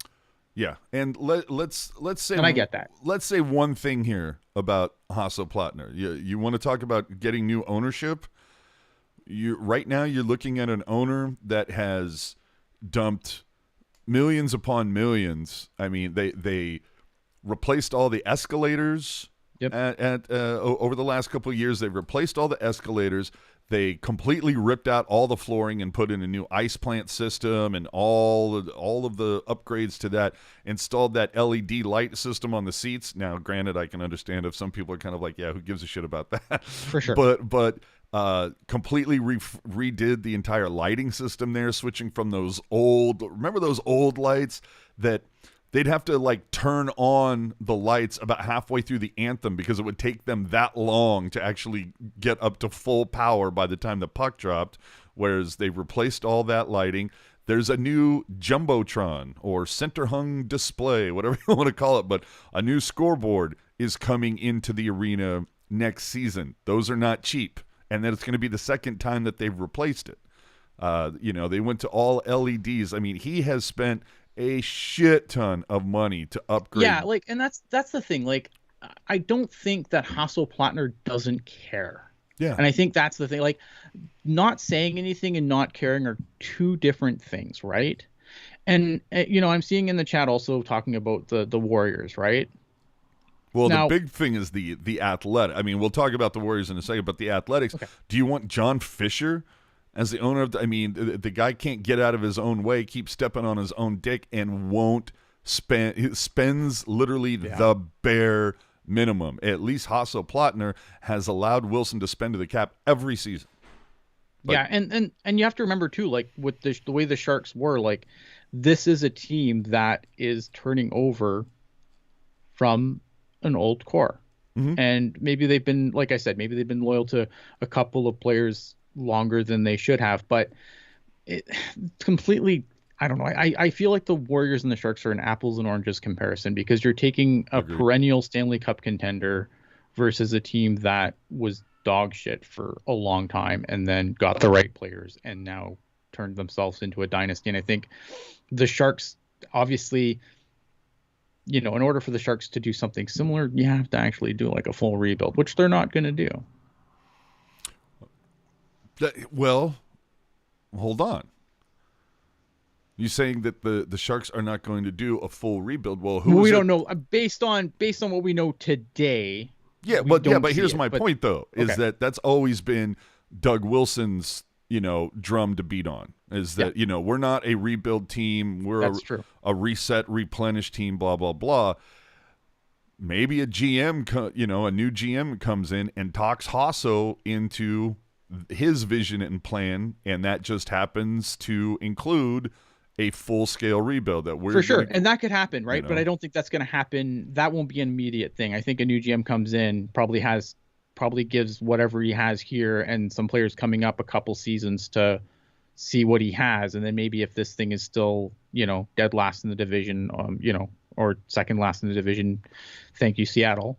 Yeah, and let's say, and I get that. Let's say one thing here about Hasso-Plattner. You want to talk about getting new ownership? Right now you're looking at an owner that has dumped millions upon millions. I mean, they replaced all the escalators. Yep. Over the last couple of years. They've replaced all the escalators. They completely ripped out all the flooring and put in a new ice plant system and all of the upgrades to that. Installed that LED light system on the seats. Now, granted, I can understand if some people are kind of like, yeah, who gives a shit about that? For sure. But completely redid the entire lighting system there, switching from those old lights that they'd have to like turn on the lights about halfway through the anthem because it would take them that long to actually get up to full power by the time the puck dropped, whereas they've replaced all that lighting. There's a new Jumbotron or center hung display, whatever you want to call it, but a new scoreboard is coming into the arena next season. Those are not cheap. And then it's going to be the second time that they've replaced it. They went to all LEDs. I mean, he has spent a shit ton of money to upgrade. Yeah, and that's the thing. Like, I don't think that Hasso-Plattner doesn't care. Yeah. And I think that's the thing. Like, not saying anything and not caring are two different things, right? And I'm seeing in the chat also talking about the Warriors, right? Well, now, the big thing is the athletic. I mean, we'll talk about the Warriors in a second, but the athletics. Okay. Do you want John Fisher as the owner of the guy can't get out of his own way, keeps stepping on his own dick, and won't spends literally the bare minimum. At least Hasso Plattner has allowed Wilson to spend to the cap every season. But, yeah, and you have to remember too, like with the way the Sharks were, like this is a team that is turning over from an old core. mm-hmm. And maybe they've been, like I said, maybe they've been loyal to a couple of players longer than they should have, but it completely, I don't know. I feel like the Warriors and the Sharks are an apples and oranges comparison because you're taking a Agreed. perennial Stanley Cup contender versus a team that was dog shit for a long time and then got the right players and now turned themselves into a dynasty. And I think the Sharks, obviously, you know, in order for the Sharks to do something similar, you have to actually do like a full rebuild, which they're not going to do. Well, hold on. You saying that the Sharks are not going to do a full rebuild? Well, we don't know based on what we know today. Yeah, but here's my point though: is that that's always been Doug Wilson's drum to beat on. Is that we're not a rebuild team. We're a reset, replenish team. Blah blah blah. Maybe a GM, a new GM comes in and talks Hasso into his vision and plan, and that just happens to include a full-scale rebuild that we're for sure, and that could happen, right? You know. But I don't think that's going to happen. That won't be an immediate thing. I think a new GM comes in, probably gives whatever he has here and some players coming up a couple seasons to see what he has, and then maybe if this thing is still, dead last in the division, or second last in the division, thank you Seattle.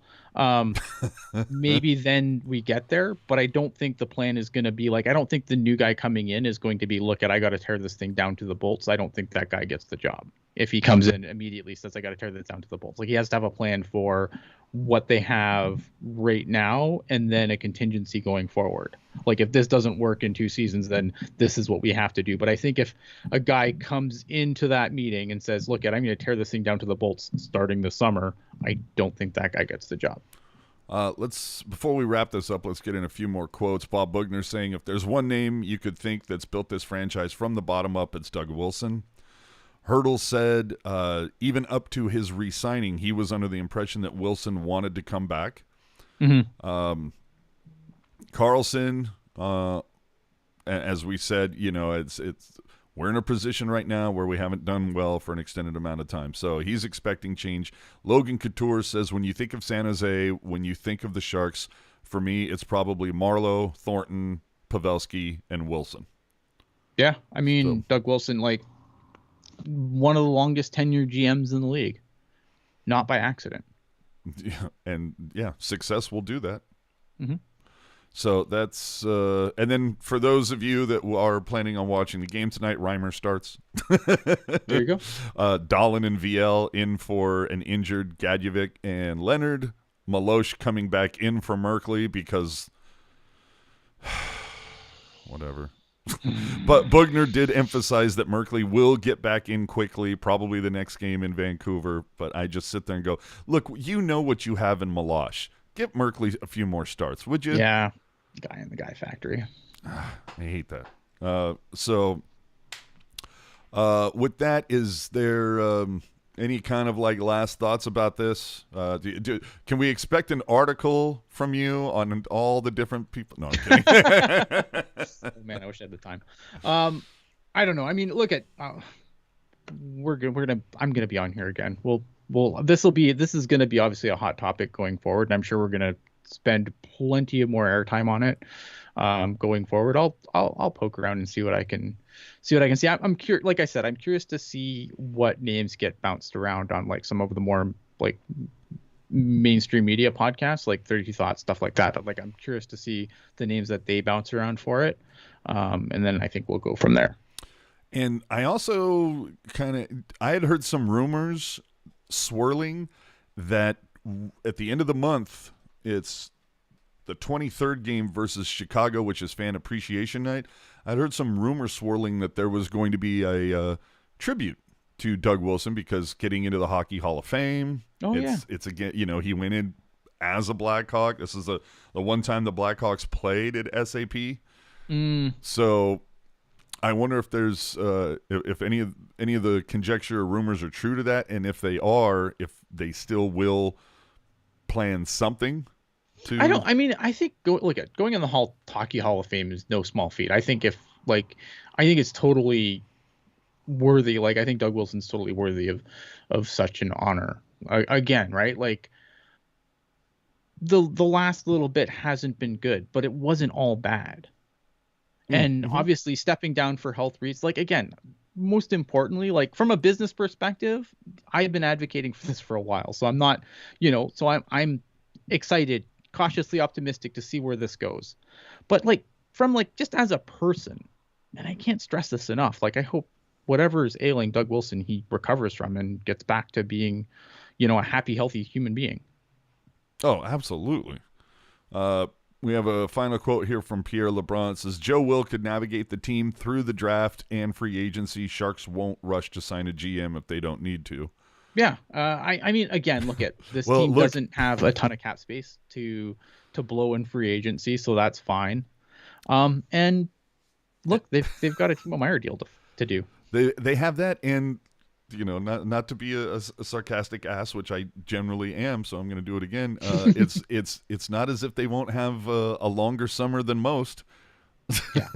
Maybe then we get there, but I don't think the plan is going to be like, I don't think the new guy coming in is going to be, look at, I got to tear this thing down to the bolts. I don't think that guy gets the job. If he comes in immediately says, I got to tear this down to the bolts. Like he has to have a plan for what they have right now and then a contingency going forward. Like if this doesn't work in 2 seasons, then this is what we have to do. But I think if a guy comes into that meeting and says, look, I'm going to tear this thing down to the bolts starting this summer, I don't think that guy gets the job. Before we wrap this up, let's get in a few more quotes. Bob Bugner saying, if there's one name you could think that's built this franchise from the bottom up, it's Doug Wilson. Hurdle said, even up to his re-signing, he was under the impression that Wilson wanted to come back. Mm-hmm. Carlson, as we said, we're in a position right now where we haven't done well for an extended amount of time. So he's expecting change. Logan Couture says, when you think of San Jose, when you think of the Sharks, for me, it's probably Marleau, Thornton, Pavelski, and Wilson. Yeah, I mean, Doug Wilson, like one of the longest tenure GMs in the league, not by accident. Yeah, and success will do that. Mm-hmm. So that's and then for those of you that are planning on watching the game tonight, Reimer starts. There you go. Dahlin and VL in for an injured Gadjevic and Leonard. Maloche coming back in for Merkley because whatever. But Bugner did emphasize that Merkley will get back in quickly, probably the next game in Vancouver. But I just sit there and go, look, you know what you have in Maloche. Give Merkley a few more starts, would you? Yeah, guy in the guy factory. I hate that. So with that, is there any kind of like last thoughts about this? Can we expect an article from you on all the different people? No, I'm kidding. Oh, man, I wish I had the time. I don't know. I mean, look at I'm gonna be on here again. This is gonna be obviously a hot topic going forward, and I'm sure we're gonna spend plenty of more airtime on it going forward. I'll poke around and see what I can see. I'm curious. Like I said, I'm curious to see what names get bounced around on like some of the more like mainstream media podcasts, like 32 Thoughts, stuff like that. Like I'm curious to see the names that they bounce around for it, and then I think we'll go from there. And I also I had heard some rumors swirling that at the end of the month, it's the 23rd game versus Chicago, which is Fan Appreciation Night. I'd heard some rumors swirling that there was going to be a tribute to Doug Wilson because getting into the Hockey Hall of Fame. It's again, he went in as a Blackhawk. This is the one time the Blackhawks played at SAP. Mm. So I wonder if there's if any of the conjecture or rumors are true to that, and if they are, if they still will plan something to. I think going in the Hockey Hall of Fame is no small feat. I think I think it's totally worthy. Like, I think Doug Wilson's totally worthy of such an honor. Again, right? Like, the last little bit hasn't been good, but it wasn't all bad. And Mm-hmm. obviously stepping down for health reasons, like, again, most importantly, like, from a business perspective, I've been advocating for this for a while. So I'm not, so I'm excited, cautiously optimistic to see where this goes. But like, from like, just as a person, and I can't stress this enough, like, I hope whatever is ailing Doug Wilson, he recovers from and gets back to being, a happy, healthy human being. Oh, absolutely. Uh, we have a final quote here from Pierre LeBrun. It says, Joe Will could navigate the team through the draft and free agency. Sharks won't rush to sign a GM if they don't need to. Yeah. I mean, again, look at this Well, team look, doesn't have a ton of cap space to blow in free agency, so that's fine. And look, they've got a Timo Meier deal to do. they have that, and not to be a sarcastic ass, which I generally am, so I'm going to do it again. It's not as if they won't have a longer summer than most. Yeah.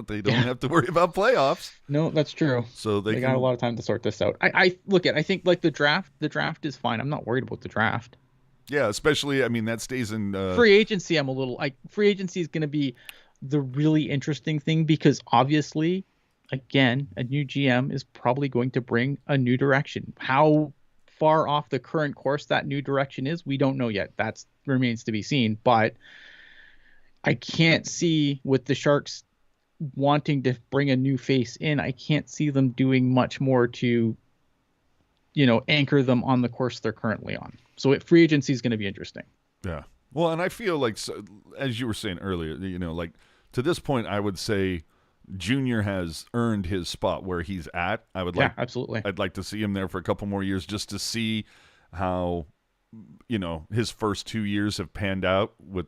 They don't have to worry about playoffs. No, that's true. So they got a lot of time to sort this out. I think like the draft is fine. I'm not worried about the draft. Yeah, especially, I mean, that stays in free agency. I'm a little like, free agency is going to be the really interesting thing, because obviously, again, a new GM is probably going to bring a new direction. How far off the current course that new direction is, we don't know yet. That remains to be seen. But I can't see, with the Sharks wanting to bring a new face in, I can't see them doing much more to, anchor them on the course they're currently on. So free agency is going to be interesting. Yeah. Well, and I feel like, as you were saying earlier, like, to this point, I would say Junior has earned his spot where he's at. Absolutely. I'd like to see him there for a couple more years, just to see how, his first 2 years have panned out with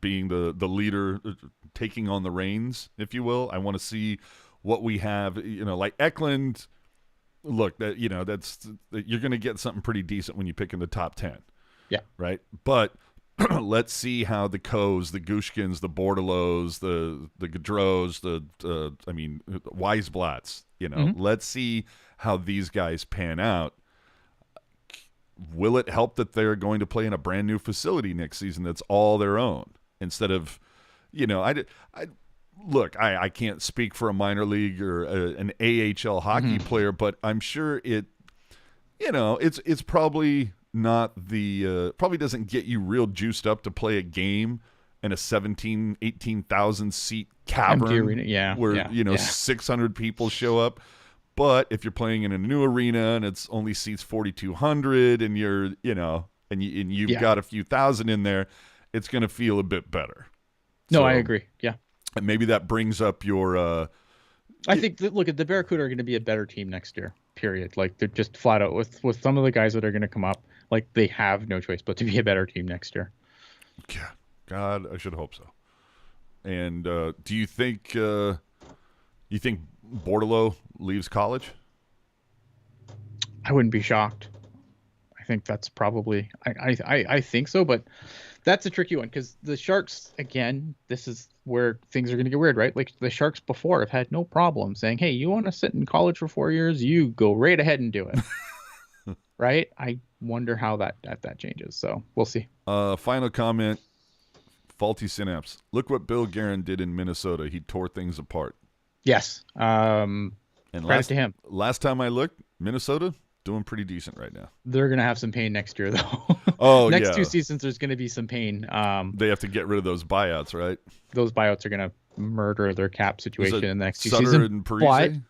being the leader, taking on the reins, if you will. I want to see what we have, like Eklund. Look, that you're going to get something pretty decent when you pick in the top 10. Yeah. Right. But let's see how the Coes, the Gushkins, the Bordelos, the Gaudreaus, Weisblatts, let's see how these guys pan out. Will it help that they're going to play in a brand new facility next season that's all their own, instead of, I can't speak for a minor league or an AHL hockey player, but I'm sure it's probably not probably doesn't get you real juiced up to play a game in a 18,000 seat cavern where 600 people show up. But if you're playing in a new arena and it's only seats 4,200 and you've got a few thousand in there, it's going to feel a bit better. No, I agree. Yeah. And maybe that brings up your I think the Barracuda are going to be a better team next year, period. Like, they're just flat out with some of the guys that are going to come up, like, they have no choice but to be a better team next year. Yeah. God, I should hope so. And do you think Bordeleau leaves college? I wouldn't be shocked. I think that's probably I think so, but that's a tricky one, because the Sharks, again, this is where things are going to get weird, right? Like, the Sharks before have had no problem saying, hey, you want to sit in college for 4 years, you go right ahead and do it. Right? I wonder how that changes. So we'll see. Final comment. Faulty synapse. Look what Bill Guerin did in Minnesota. He tore things apart. Yes. And credit to him. Last time I looked, Minnesota doing pretty decent right now. They're going to have some pain next year, though. Oh, Next 2 seasons, there's going to be some pain. They have to get rid of those buyouts, right? Those buyouts are going to murder their cap situation in the next 2 Sutter seasons. And Parise?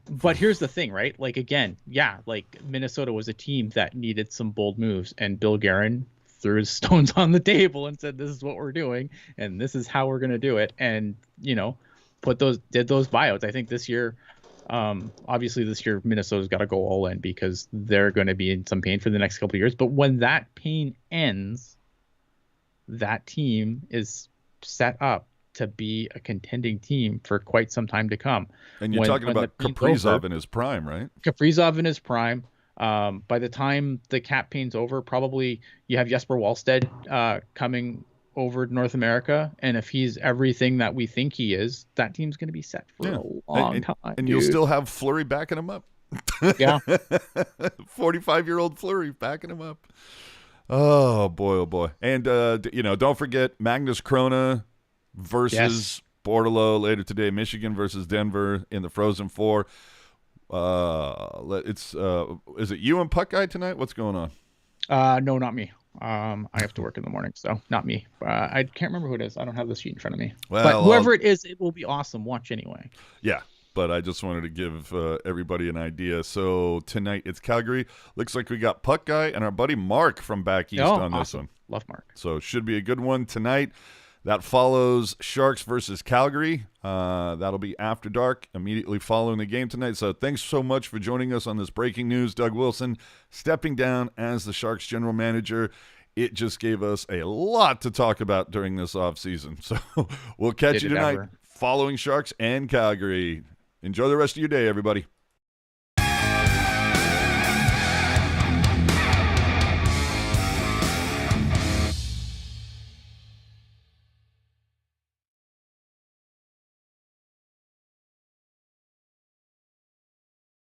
But here's the thing, right? Like, again, like, Minnesota was a team that needed some bold moves, and Bill Guerin threw his stones on the table and said, this is what we're doing, and this is how we're going to do it. And, did those buyouts. I think this year, obviously this year, Minnesota's got to go all in, because they're going to be in some pain for the next couple of years. But when that pain ends, that team is set up to be a contending team for quite some time to come. And you're talking When the about pain's over, Kaprizov in his prime, right? Kaprizov in his prime. By the time the cap pain's over, probably you have Jesper Wallstedt coming over to North America, and if he's everything that we think he is, that team's going to be set for Yeah. a long time. And dude. you'll still have Fleury backing him up. Yeah. 45-year-old Fleury backing him up. Oh boy, oh boy. And don't forget Magnus Krona versus Bordelot later today. Michigan versus Denver in the Frozen Four. Is it you and Puck Guy tonight? What's going on? No, not me. I have to work in the morning, so not me. I can't remember who it is. I don't have the sheet in front of me. Well, but whoever it is, it will be awesome. Watch anyway. Yeah. But I just wanted to give everybody an idea. So tonight it's Calgary. Looks like we got Puck Guy and our buddy Mark from back east on this one. Love Mark. So should be a good one tonight. That follows Sharks versus Calgary. That'll be after dark, immediately following the game tonight. So thanks so much for joining us on this breaking news. Doug Wilson stepping down as the Sharks general manager. It just gave us a lot to talk about during this offseason. So we'll catch you tonight following Sharks and Calgary. Enjoy the rest of your day, everybody.